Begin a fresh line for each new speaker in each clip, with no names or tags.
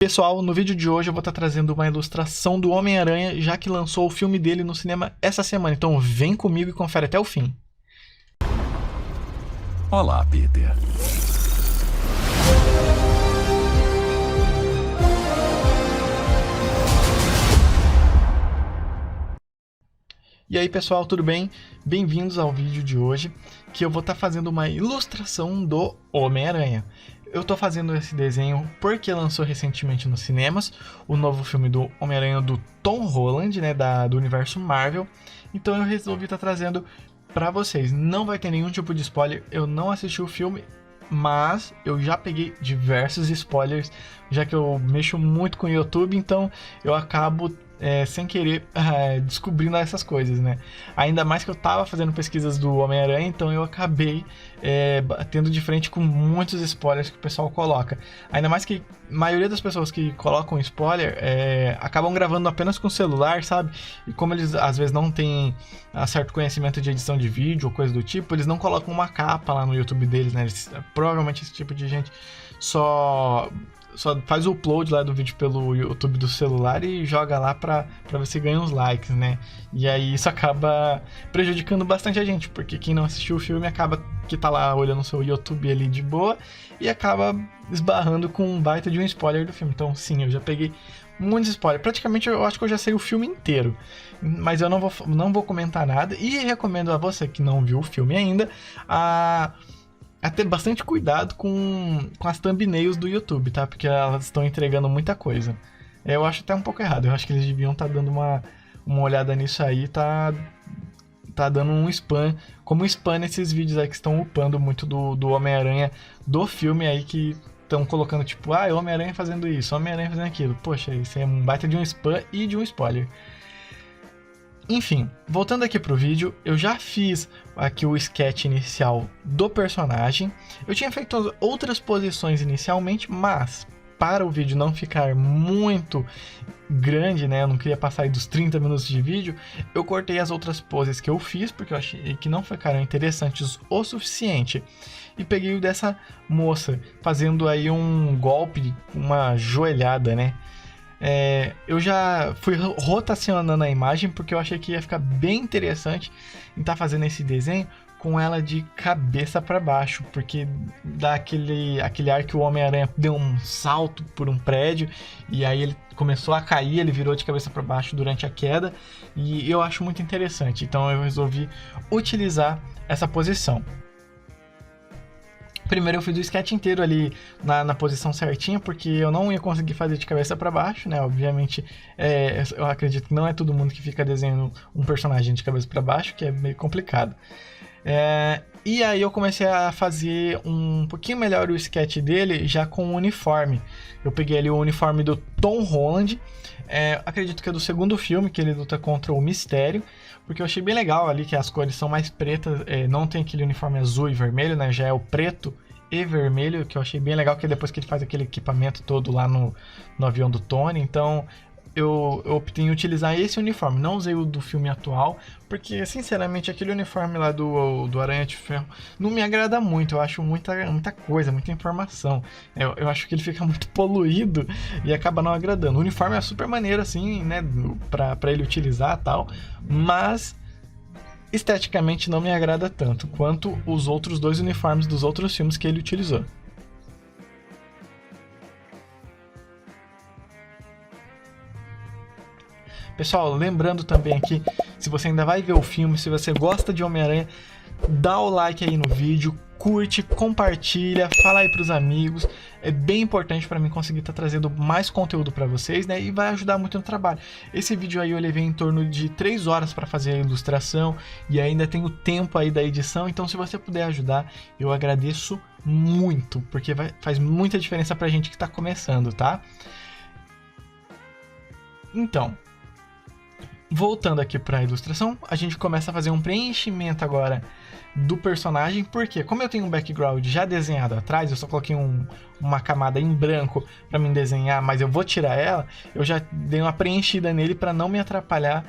Pessoal, no vídeo de hoje eu vou estar trazendo uma ilustração do Homem-Aranha, já que lançou o filme dele no cinema essa semana. Então vem comigo e confere até o fim.
Olá, Peter.
E aí pessoal, tudo bem? Bem-vindos ao vídeo de hoje, que eu vou estar fazendo uma ilustração do Homem-Aranha. Eu tô fazendo esse desenho porque lançou recentemente nos cinemas o novo filme do Homem-Aranha do Tom Holland, né, do universo Marvel. Então eu resolvi estar trazendo pra vocês. Não vai ter nenhum tipo de spoiler, eu não assisti o filme, mas eu já peguei diversos spoilers, já que eu mexo muito com o YouTube, então eu acabo sem querer descobrindo essas coisas, né? Ainda mais que eu tava fazendo pesquisas do Homem-Aranha, então eu acabei batendo de frente com muitos spoilers que o pessoal coloca. Ainda mais que a maioria das pessoas que colocam spoiler acabam gravando apenas com o celular, sabe? E como eles às vezes não têm certo conhecimento de edição de vídeo ou coisa do tipo, eles não colocam uma capa lá no YouTube deles, né? Provavelmente esse tipo de gente só faz o upload lá do vídeo pelo YouTube do celular e joga lá pra ver se ganha uns likes, né? E aí isso acaba prejudicando bastante a gente, porque quem não assistiu o filme acaba que tá lá olhando o seu YouTube ali de boa e acaba esbarrando com um baita de um spoiler do filme. Então sim, eu já peguei muitos spoilers. Praticamente eu acho que eu já sei o filme inteiro, mas eu não vou comentar nada e recomendo a você que não viu o filme ainda a ter bastante cuidado com as thumbnails do YouTube, tá? Porque elas estão entregando muita coisa. Eu acho até um pouco errado. Eu acho que eles deviam estar dando uma olhada nisso aí. Tá dando um spam. Como spam nesses vídeos aí que estão upando muito do Homem-Aranha do filme aí, que estão colocando tipo, Homem-Aranha fazendo isso, Homem-Aranha fazendo aquilo. Poxa, isso é um baita de um spam e de um spoiler. Enfim, voltando aqui pro vídeo, eu já fiz aqui o sketch inicial do personagem. Eu tinha feito outras posições inicialmente, mas para o vídeo não ficar muito grande, né, eu não queria passar aí dos 30 minutos de vídeo, eu cortei as outras poses que eu fiz, porque eu achei que não ficaram interessantes o suficiente. E peguei o dessa moça, fazendo aí um golpe, uma joelhada, né. Eu já fui rotacionando a imagem porque eu achei que ia ficar bem interessante em estar fazendo esse desenho com ela de cabeça para baixo, porque dá aquele ar que o Homem-Aranha deu um salto por um prédio e aí ele começou a cair, ele virou de cabeça para baixo durante a queda e eu acho muito interessante, então eu resolvi utilizar essa posição. Primeiro eu fiz o sketch inteiro ali na posição certinha, porque eu não ia conseguir fazer de cabeça para baixo, né? Obviamente, eu acredito que não é todo mundo que fica desenhando um personagem de cabeça para baixo, que é meio complicado. E aí eu comecei a fazer um pouquinho melhor o sketch dele já com o uniforme. Eu peguei ali o uniforme do Tom Holland, acredito que é do segundo filme, que ele luta contra o Mistério, porque eu achei bem legal ali que as cores são mais pretas, não tem aquele uniforme azul e vermelho, né? Já é o preto e vermelho, que eu achei bem legal, que depois que ele faz aquele equipamento todo lá no avião do Tony, então eu optei em utilizar esse uniforme, não usei o do filme atual, porque sinceramente aquele uniforme lá do Aranha de Ferro não me agrada muito, eu acho muita coisa, muita informação, eu acho que ele fica muito poluído e acaba não agradando. O uniforme é super maneiro assim, né, pra ele utilizar e tal, mas esteticamente não me agrada tanto quanto os outros dois uniformes dos outros filmes que ele utilizou. Pessoal, lembrando também aqui, se você ainda vai ver o filme, se você gosta de Homem-Aranha, dá o like aí no vídeo, curte, compartilha, fala aí pros amigos. É bem importante para mim conseguir estar trazendo mais conteúdo para vocês, né? E vai ajudar muito no trabalho. Esse vídeo aí eu levei em torno de 3 horas para fazer a ilustração e ainda tem o tempo aí da edição, então se você puder ajudar, eu agradeço muito, porque faz muita diferença pra gente que tá começando, tá? Então, voltando aqui para a ilustração, a gente começa a fazer um preenchimento agora do personagem, porque como eu tenho um background já desenhado atrás, eu só coloquei uma camada em branco para mim desenhar, mas eu vou tirar ela, eu já dei uma preenchida nele para não me atrapalhar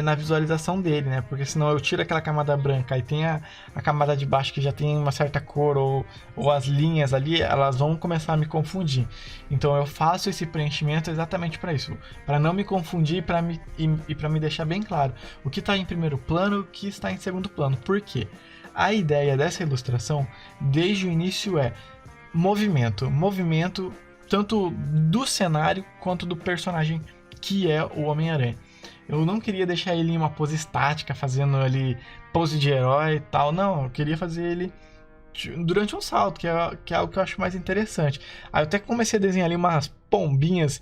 na visualização dele, né? Porque senão eu tiro aquela camada branca e tem a camada de baixo que já tem uma certa cor ou as linhas ali, elas vão começar a me confundir. Então eu faço esse preenchimento exatamente para isso, para não me confundir e para me deixar bem claro o que está em primeiro plano e o que está em segundo plano. Por quê? A ideia dessa ilustração, desde o início, é movimento tanto do cenário quanto do personagem que é o Homem-Aranha. Eu não queria deixar ele em uma pose estática, fazendo ali pose de herói e tal, não, eu queria fazer ele durante um salto, que é algo que eu acho mais interessante. Aí eu até comecei a desenhar ali umas pombinhas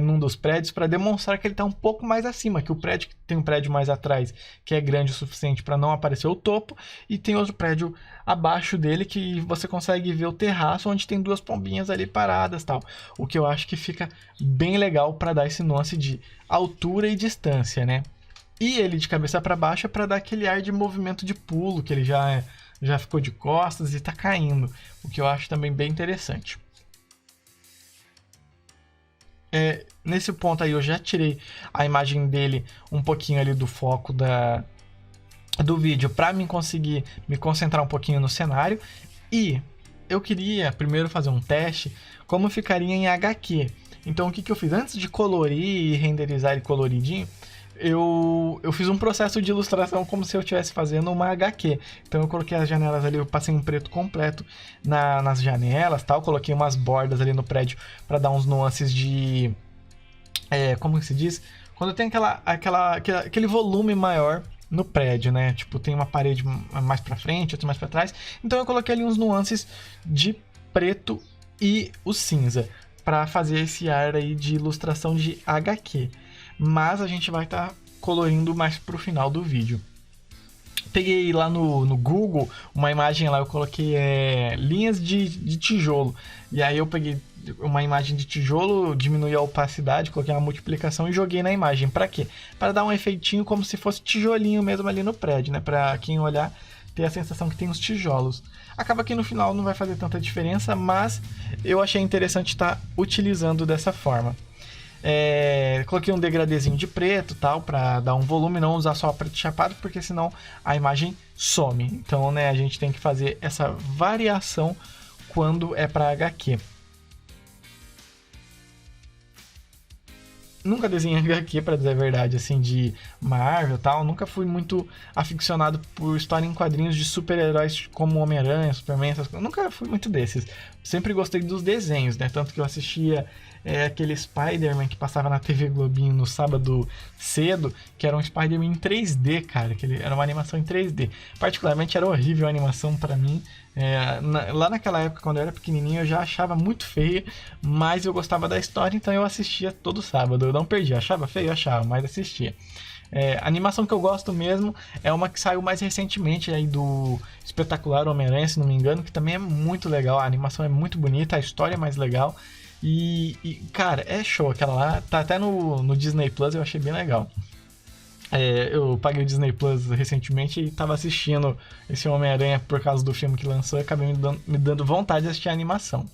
num dos prédios para demonstrar que ele está um pouco mais acima, que o prédio tem um prédio mais atrás que é grande o suficiente para não aparecer o topo, e tem outro prédio abaixo dele que você consegue ver o terraço onde tem duas pombinhas ali paradas, tal. O que eu acho que fica bem legal para dar esse nuance de altura e distância, né? E ele de cabeça para baixo é para dar aquele ar de movimento de pulo, que ele já ficou de costas e está caindo, o que eu acho também bem interessante. Nesse ponto aí eu já tirei a imagem dele um pouquinho ali do foco do vídeo para mim conseguir me concentrar um pouquinho no cenário, e eu queria primeiro fazer um teste como ficaria em HQ. Então o que eu fiz? Antes de colorir e renderizar ele coloridinho, eu fiz um processo de ilustração como se eu estivesse fazendo uma HQ. Então eu coloquei as janelas ali, eu passei um preto completo nas janelas, tal, coloquei umas bordas ali no prédio para dar uns nuances de... como que se diz? Quando tem aquele volume maior no prédio, né? Tipo, tem uma parede mais para frente, outra mais para trás. Então eu coloquei ali uns nuances de preto e o cinza para fazer esse ar aí de ilustração de HQ. Mas a gente vai estar colorindo mais pro final do vídeo. Peguei lá no Google uma imagem lá, eu coloquei linhas de tijolo. E aí eu peguei uma imagem de tijolo, diminui a opacidade, coloquei uma multiplicação e joguei na imagem. Para quê? Para dar um efeitinho como se fosse tijolinho mesmo ali no prédio, né? Para quem olhar ter a sensação que tem os tijolos. Acaba que no final não vai fazer tanta diferença, mas eu achei interessante estar utilizando dessa forma. Coloquei um degradezinho de preto, tal, para dar um volume, não usar só preto chapado, porque senão a imagem some. Então, né, a gente tem que fazer essa variação quando é para HQ. Nunca desenhei HQ, para dizer a verdade, assim, de Marvel e tal. Nunca fui muito aficionado por história em quadrinhos de super-heróis como Homem-Aranha, Superman, essas coisas. Nunca fui muito desses. Sempre gostei dos desenhos, né? Tanto que eu assistia aquele Spider-Man que passava na TV Globinho no sábado cedo, que era um Spider-Man em 3D, cara. Que era uma animação em 3D. Particularmente era horrível a animação para mim. Lá naquela época, quando eu era pequenininho, eu já achava muito feia, mas eu gostava da história, então eu assistia todo sábado. Eu não perdia, achava feio, eu achava, mas assistia. A animação que eu gosto mesmo é uma que saiu mais recentemente aí do Espetacular Homem-Aranha, se não me engano, que também é muito legal. A animação é muito bonita, a história é mais legal. Cara, é show. Aquela lá tá até no Disney Plus, eu achei bem legal. Eu paguei o Disney Plus recentemente e tava assistindo esse Homem-Aranha por causa do filme que lançou e acabei me dando vontade de assistir a animação.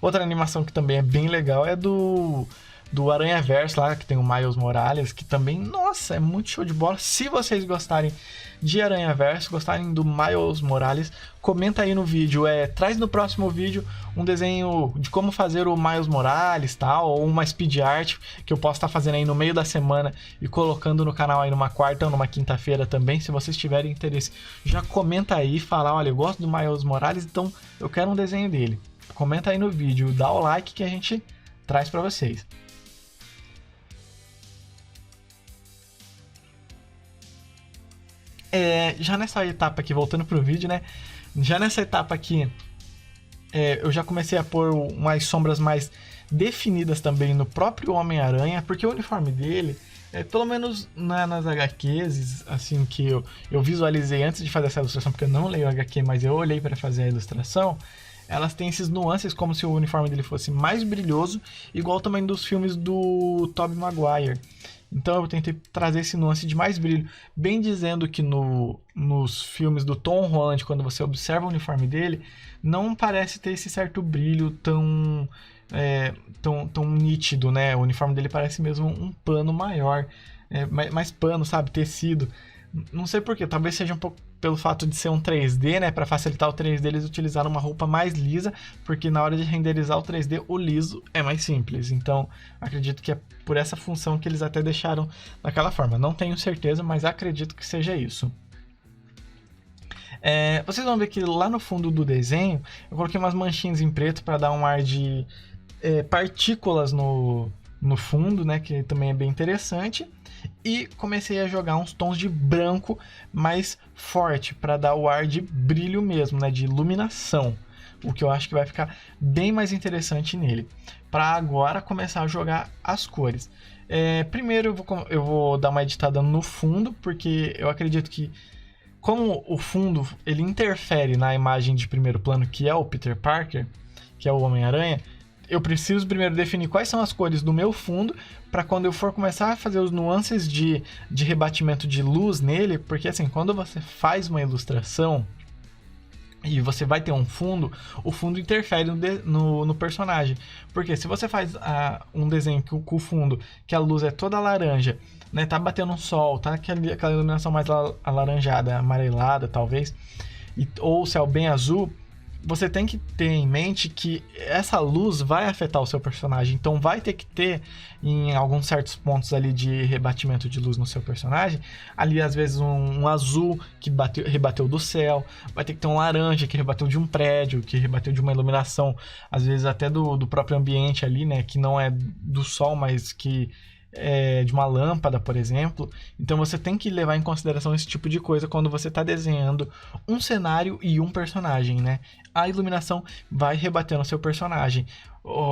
Outra animação que também é bem legal é do Aranhaverso lá, que tem o Miles Morales, que também, nossa, é muito show de bola. Se vocês gostarem de Aranhaverso, gostarem do Miles Morales, comenta aí no vídeo, traz no próximo vídeo um desenho de como fazer o Miles Morales, tal, ou uma speed art que eu posso estar fazendo aí no meio da semana e colocando no canal aí numa quarta ou numa quinta-feira também. Se vocês tiverem interesse, já comenta aí, fala, olha, eu gosto do Miles Morales, então eu quero um desenho dele. Comenta aí no vídeo, dá o like que a gente traz para vocês. Já nessa etapa aqui, voltando pro vídeo, né? Já nessa etapa aqui, eu já comecei a pôr umas sombras mais definidas também no próprio Homem-Aranha, porque o uniforme dele, pelo menos nas HQs, assim, que eu visualizei antes de fazer essa ilustração, porque eu não leio HQ, mas eu olhei para fazer a ilustração, elas têm esses nuances como se o uniforme dele fosse mais brilhoso, igual também dos filmes do Tobey Maguire. Então eu tentei trazer esse nuance de mais brilho, bem dizendo que nos filmes do Tom Holland, quando você observa o uniforme dele, não parece ter esse certo brilho tão nítido, né? O uniforme dele parece mesmo um pano maior, mais pano, sabe? Tecido. Não sei porquê, talvez seja um pouco pelo fato de ser um 3D, né? Para facilitar o 3D, eles utilizaram uma roupa mais lisa, porque na hora de renderizar o 3D, o liso é mais simples. Então, acredito que é por essa função que eles até deixaram daquela forma. Não tenho certeza, mas acredito que seja isso. Vocês vão ver que lá no fundo do desenho, eu coloquei umas manchinhas em preto para dar um ar de partículas no fundo, né? Que também é bem interessante. E comecei a jogar uns tons de branco mais forte para dar o ar de brilho mesmo, né, de iluminação, o que eu acho que vai ficar bem mais interessante nele. Para agora começar a jogar as cores. Primeiro eu vou dar uma editada no fundo, porque eu acredito que como o fundo ele interfere na imagem de primeiro plano, que é o Peter Parker, que é o Homem-Aranha, eu preciso primeiro definir quais são as cores do meu fundo, para quando eu for começar a fazer os nuances de rebatimento de luz nele, porque assim, quando você faz uma ilustração e você vai ter um fundo, o fundo interfere no personagem. Porque se você faz um desenho com o fundo, que a luz é toda laranja, né, tá batendo um sol, tá aquela iluminação mais alaranjada, amarelada talvez, ou o céu bem azul, você tem que ter em mente que essa luz vai afetar o seu personagem. Então vai ter que ter, em alguns certos pontos ali de rebatimento de luz no seu personagem, ali às vezes um azul que rebateu do céu, vai ter que ter um laranja que rebateu de um prédio, que rebateu de uma iluminação, às vezes até do próprio ambiente ali, né, que não é do sol, mas que de uma lâmpada, por exemplo. Então você tem que levar em consideração esse tipo de coisa quando você está desenhando um cenário e um personagem, né? A iluminação vai rebater no seu personagem.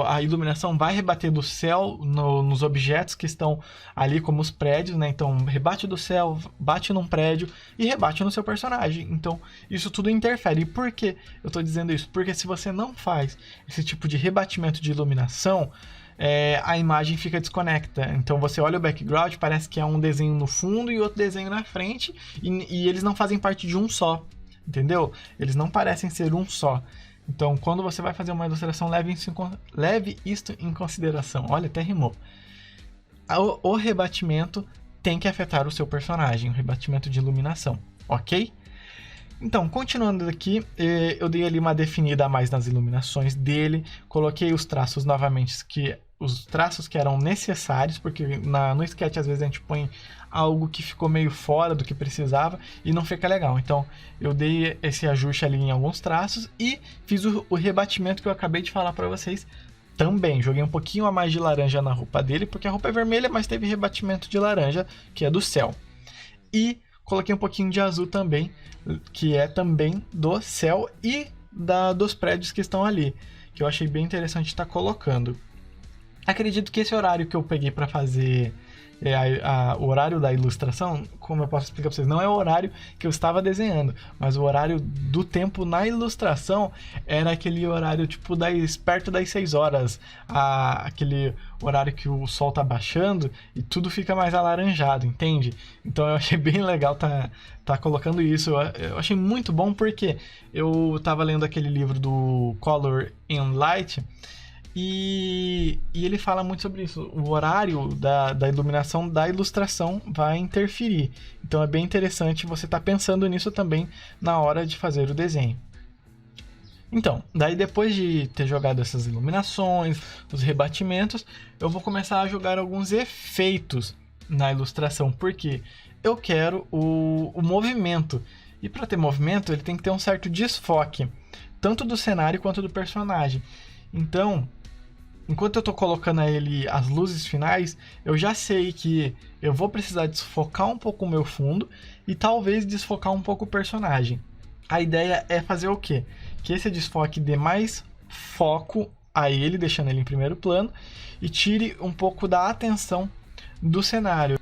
A iluminação vai rebater do céu nos objetos que estão ali, como os prédios, né? Então rebate do céu, bate num prédio e rebate no seu personagem. Então isso tudo interfere. E por que eu estou dizendo isso? Porque se você não faz esse tipo de rebatimento de iluminação, a imagem fica desconecta. Então você olha o background, parece que é um desenho no fundo e outro desenho na frente, e eles não fazem parte de um só, entendeu? Eles não parecem ser um só. Então quando você vai fazer uma ilustração, leve isso em consideração. Olha, até rimou. O rebatimento tem que afetar o seu personagem, o rebatimento de iluminação, ok? Então, continuando aqui, eu dei ali uma definida a mais nas iluminações dele, coloquei os traços novamente, os traços que eram necessários, porque no sketch às vezes a gente põe algo que ficou meio fora do que precisava e não fica legal. Então eu dei esse ajuste ali em alguns traços e fiz o rebatimento que eu acabei de falar para vocês também. Joguei um pouquinho a mais de laranja na roupa dele, porque a roupa é vermelha, mas teve rebatimento de laranja, que é do céu. E coloquei um pouquinho de azul também, que é também do céu e dos prédios que estão ali, que eu achei bem interessante estar colocando. Acredito que esse horário que eu peguei para fazer o horário da ilustração, como eu posso explicar para vocês, não é o horário que eu estava desenhando, mas o horário do tempo na ilustração era aquele horário tipo perto das 6 horas, aquele horário que o sol tá baixando e tudo fica mais alaranjado, entende? Então eu achei bem legal tá colocando isso. Eu achei muito bom porque eu tava lendo aquele livro do Color and Light, e ele fala muito sobre isso. O horário da iluminação da ilustração vai interferir. Então é bem interessante você estar pensando nisso também na hora de fazer o desenho. Então, daí depois de ter jogado essas iluminações, os rebatimentos, eu vou começar a jogar alguns efeitos na ilustração, porque eu quero o movimento. E para ter movimento, ele tem que ter um certo desfoque, tanto do cenário quanto do personagem. Então, enquanto eu estou colocando a ele as luzes finais, eu já sei que eu vou precisar desfocar um pouco o meu fundo e talvez desfocar um pouco o personagem. A ideia é fazer o quê? Que esse desfoque dê mais foco a ele, deixando ele em primeiro plano, e tire um pouco da atenção do cenário.